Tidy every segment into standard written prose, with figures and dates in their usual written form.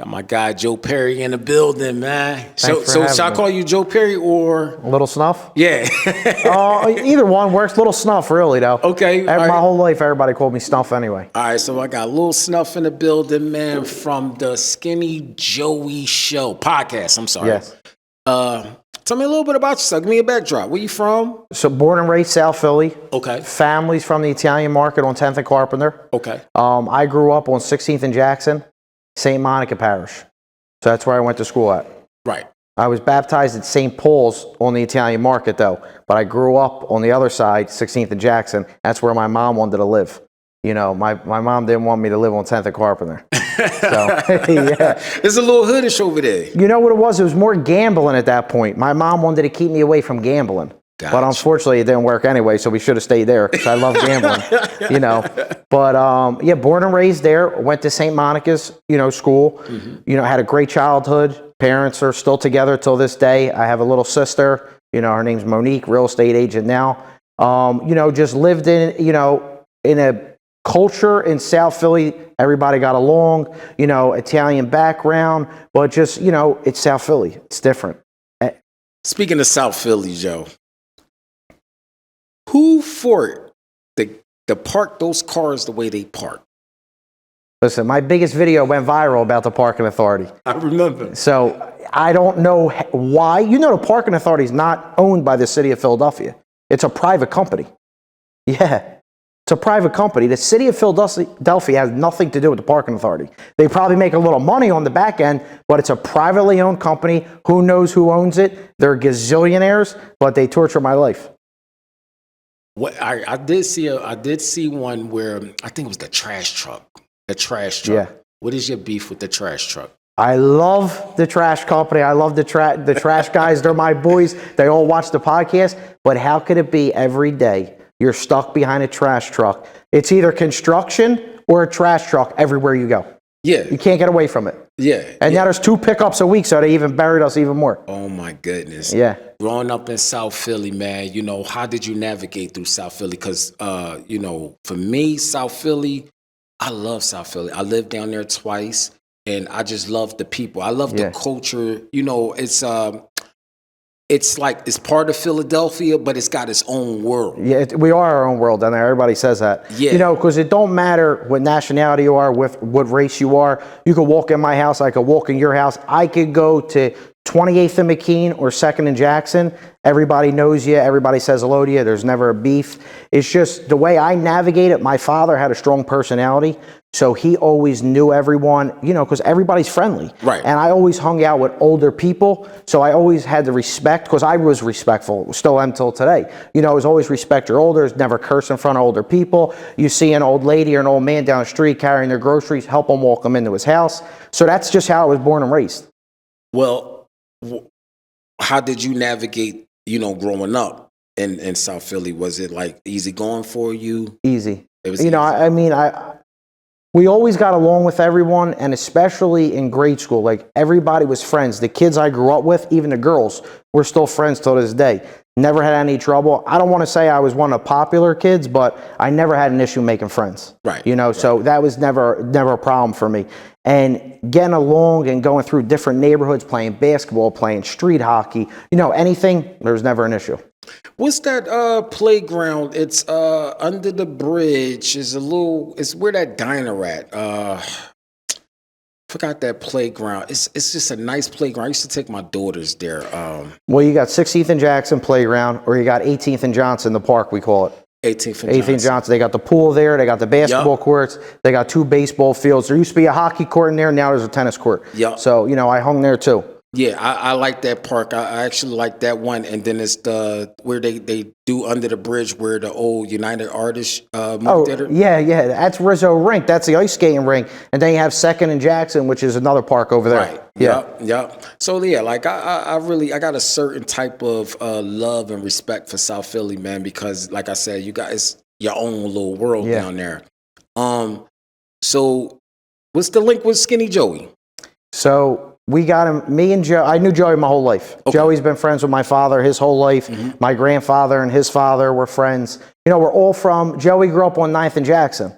Got my guy Joe Perry in the building, man. So Thanks should I call you Joe Perry or Little Snuff? Yeah. Either one works. Little Snuff, really, though. Okay. My whole life, everybody called me Snuff anywme. All right, so I got Little Snuff in the building, man, from the Skinny Joey Show podcast. I'm sorry. Yes. Tell me a little bit about yourself. Give me a backdrop. Where you from? So born and raised South Philly. Okay. Family's from the Italian market on 10th and Carpenter. Okay. I grew up on 16th and Jackson, St. Monica Parish. So that's where I went to school at. Right. I was baptized at St. Paul's on the Italian market, though. But I grew up on the other side, 16th and Jackson. That's where my mom wanted to live. You know, my mom didn't want me to live on 10th and Carpenter. So, yeah. It's a little hoodish over there. You know what it was? It was more gambling at that point. My mom wanted to keep me away from gambling. Gotcha. But unfortunately, it didn't work anyway, so we should have stayed there because I love gambling, you know. But, yeah, born and raised there. Went to St. Monica's, school. Mm-hmm. You know, had a great childhood. Parents are still together till this day. I have a little sister. You know, her name's Monique, real estate agent now. Just lived in a culture in South Philly. Everybody got along, Italian background, but just, it's South Philly. It's different. Speaking of South Philly, Joe, who fought to park those cars the way they park? Listen, my biggest video went viral about the parking authority. I remember. So I don't know why. The parking authority is not owned by the city of Philadelphia. It's a private company. Yeah. It's a private company. The city of Philadelphia has nothing to do with the parking authority. They probably make a little money on the back end, but it's a privately owned company. Who knows who owns it? They're gazillionaires, but they torture my life. What I did see one where I think it was the trash truck. The trash truck. Yeah. What is your beef with the trash truck? I love the trash company. I love the trash guys. They're my boys. They all watch the podcast. But how could it be every day you're stuck behind a trash truck? It's either construction or a trash truck everywhere you go. Yeah. You can't get away from it. Yeah. And now there's 2 pickups a week, so they even buried us even more. Oh, my goodness. Yeah. Growing up in South Philly, man, how did you navigate through South Philly? Because, for me, South Philly, I love South Philly. I lived down there twice, and I just love the people. I love the culture. It's like it's part of Philadelphia, but it's got its own world. Yeah, we are our own world down there. Everybody says that. Yeah. Because it don't matter what nationality you are, what race you are. You could walk in my house. I could walk in your house. I could go to 28th and McKean or 2nd and Jackson. Everybody knows you. Everybody says hello to you. There's never a beef. It's just the way I navigate it. My father had a strong personality, so he always knew everyone, because everybody's friendly. Right. And I always hung out with older people, so I always had the respect, because I was respectful, still am till today. It was always respect your elders, never curse in front of older people. You see an old lady or an old man down the street carrying their groceries, help him walk them into his house. So that's just how I was born and raised. Well, how did you navigate, growing up in South Philly? Was it like easy going for you? Easy. It was easy. We always got along with everyone, and especially in grade school, like everybody was friends. The kids I grew up with, even the girls, we're still friends till this day. Never had any trouble. I don't want to say I was one of the popular kids, but I never had an issue making friends. Right. So that was never a problem for me. And getting along and going through different neighborhoods, playing basketball, playing street hockey, anything, there was never an issue. What's that playground? It's under the bridge. It's where that diner at. Forgot that playground. It's just a nice playground. I used to take my daughters there. Well, you got 16th and Jackson playground, or you got 18th and Johnson, the park we call it. 18th and Johnson. They got the pool there. They got the basketball courts. They got 2 baseball fields. There used to be a hockey court in there. Now there's a tennis court. Yep. So, I hung there too. Yeah, I like that park. I actually like that one. And then it's where they do under the bridge where the old United Artists moved there. Yeah. That's Rizzo Rink. That's the ice skating rink. And then you have 2nd and Jackson, which is another park over there. Right. Yep. So yeah, like I got a certain type of love and respect for South Philly, man, because like I said, you guys your own little world down there. So what's the link with Skinny Joey? So we got him, me and Joe. I knew Joey my whole life. Okay. Joey's been friends with my father his whole life. Mm-hmm. My grandfather and his father were friends. We're all from, Joey grew up on 9th and Jackson.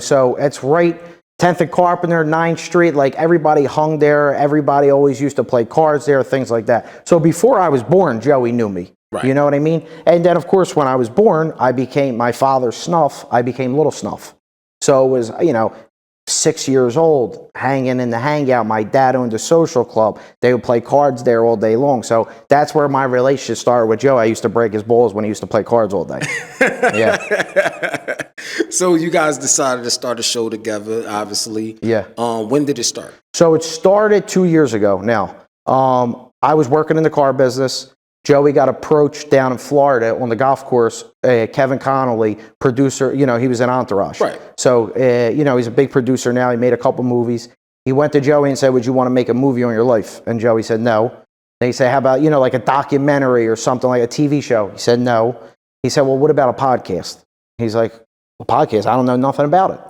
So it's right 10th and Carpenter, 9th Street, like everybody hung there. Everybody always used to play cards there, things like that. So before I was born, Joey knew me. Right. You know what I mean? And then, of course, when I was born, I became my father's Snuff. I became Little Snuff. So it was, 6 years old, hanging in the hangout. My dad owned a social club. They would play cards there all day long. So that's where my relationship started with Joe. I used to break his balls when he used to play cards all day. Yeah. So you guys decided to start a show together, obviously. Yeah. When did it start? So it started 2 years ago now. I was working in the car business. Joey got approached down in Florida on the golf course. Kevin Connolly, producer, he was in Entourage. Right. So, he's a big producer now. He made a couple movies. He went to Joey and said, would you want to make a movie on your life? And Joey said, no. Then he said, how about, like a documentary or something, like a TV show? He said, no. He said, well, what about a podcast? He's like, a podcast? I don't know nothing about it.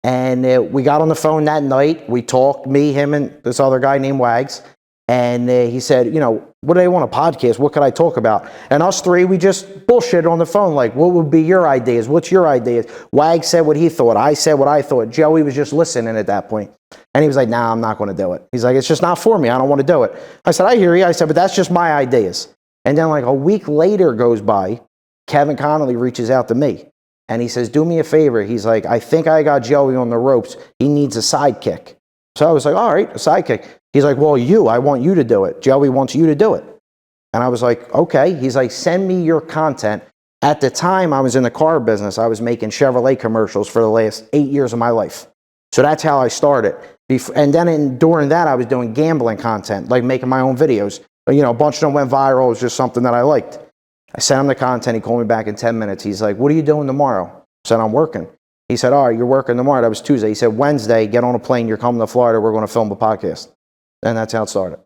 And we got on the phone that night. We talked, me, him, and this other guy named Wags. And he said, what do they want a podcast? What could I talk about? And us three, we just bullshitted on the phone. Like, what would be your ideas? What's your ideas? Wag said what he thought. I said what I thought. Joey was just listening at that point. And he was like, nah, I'm not going to do it. He's like, it's just not for me. I don't want to do it. I said, I hear you. I said, but that's just my ideas. And then like a week later goes by, Kevin Connolly reaches out to me. And he says, do me a favor. He's like, I think I got Joey on the ropes. He needs a sidekick. So I was like, all right, a sidekick. He's like, well, I want you to do it. Joey wants you to do it. And I was like, okay. He's like, send me your content. At the time, I was in the car business. I was making Chevrolet commercials for the last 8 years of my life. So that's how I started. And then during that, I was doing gambling content, like making my own videos. A bunch of them went viral. It was just something that I liked. I sent him the content. He called me back in 10 minutes. He's like, what are you doing tomorrow? I said, I'm working. He said, all right, you're working tomorrow. That was Tuesday. He said, Wednesday, get on a plane. You're coming to Florida. We're going to film a podcast. And that's how it started.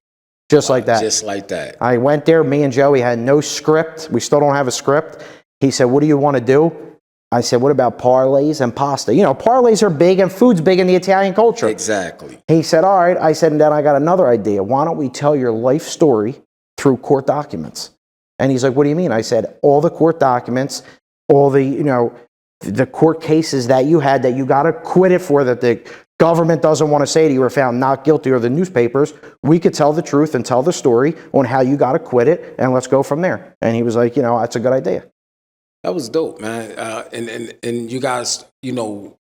Just like that. Just like that. I went there. Me and Joey had no script. We still don't have a script. He said, what do you want to do? I said, what about parlays and pasta? Parlays are big and food's big in the Italian culture. Exactly. He said, all right. I said, and then I got another idea. Why don't we tell your life story through court documents? And he's like, what do you mean? I said, all the court documents, all the court cases that you had that you got acquitted for, that the government doesn't want to say that you were found not guilty, or the newspapers, we could tell the truth and tell the story on how you got acquitted, and let's go from there. And he was like, that's a good idea. That was dope, man. And you guys,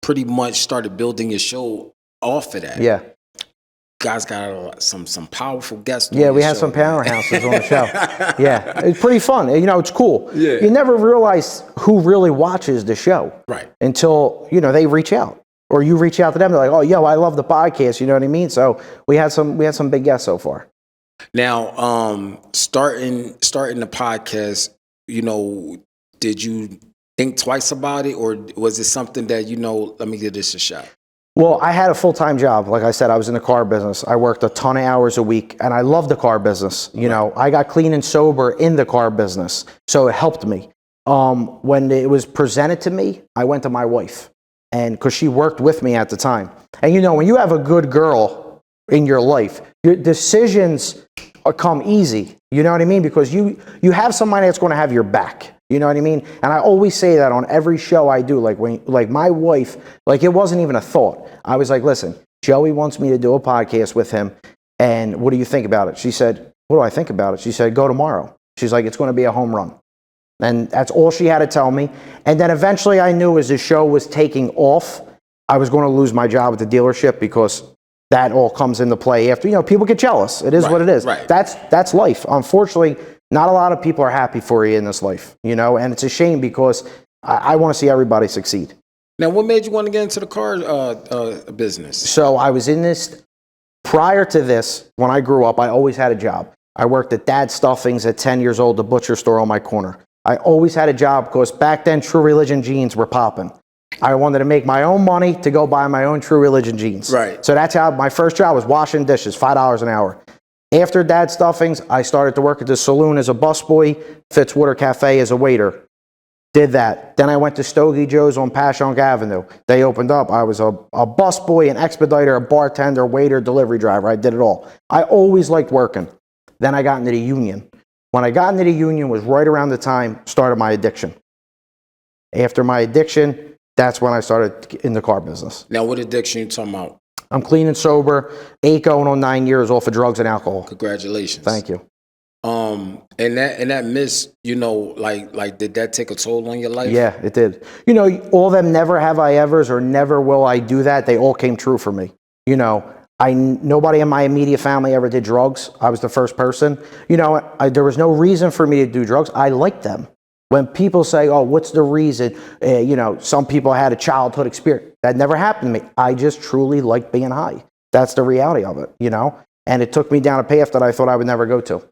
pretty much started building your show off of that. Yeah. Guys got some powerful guests. Yeah, we had some powerhouses on the show. Yeah, it's pretty fun. It's cool. Yeah. You never realize who really watches the show. Right. Until, they reach out. Or you reach out to them, they're like, oh, yo, I love the podcast, you know what I mean? So we had some big guests so far. Now, starting the podcast, did you think twice about it, or was it something that, let me give this a shot? Well, I had a full-time job. Like I said, I was in the car business. I worked a ton of hours a week, and I loved the car business. I got clean and sober in the car business, so it helped me. When it was presented to me, I went to my wife. And because she worked with me at the time. And when you have a good girl in your life, your decisions come easy. You know what I mean? Because you have somebody that's going to have your back. You know what I mean? And I always say that on every show I do. Like my wife, it wasn't even a thought. I was like, listen, Joey wants me to do a podcast with him. And what do you think about it? She said, what do I think about it? She said, go tomorrow. She's like, it's going to be a home run. And that's all she had to tell me. And then eventually I knew as the show was taking off, I was going to lose my job at the dealership, because that all comes into play after. People get jealous. It is what it is. Right. That's life. Unfortunately, not a lot of people are happy for you in this life, and it's a shame, because I want to see everybody succeed. Now, what made you want to get into the car business? So I was in this, prior to this, when I grew up, I always had a job. I worked at Dad Stuffings at 10 years old, the butcher store on my corner. I always had a job, because back then True Religion jeans were popping. I wanted to make my own money to go buy my own True Religion jeans. Right. So that's how my first job was, washing dishes, $5 an hour. After Dad Stuffings, I started to work at the saloon as a busboy, Fitzwater Cafe as a waiter. Did that. Then I went to Stogie Joe's on Passyunk Avenue. They opened up. I was a busboy, an expediter, a bartender, waiter, delivery driver. I did it all. I always liked working. Then I got into the union. When I got into the union was right around the time started my addiction. After my addiction, That's when I started in the car business. Now, what addiction you talking about? I'm clean and sober, 8 going on 9 years off of drugs and alcohol. Congratulations. Thank you. And that miss, you know, like did that take a toll on your life? Yeah, it did. You know, all them never have I evers or never will I do that, they all came true for me. You know, nobody in my immediate family ever did drugs. I was the first person. You know, there was no reason for me to do drugs. I liked them. When people say, oh, what's the reason? You know, some people had a childhood experience. That never happened to me. I just truly liked being high. That's the reality of it, you know? And it took me down a path that I thought I would never go to.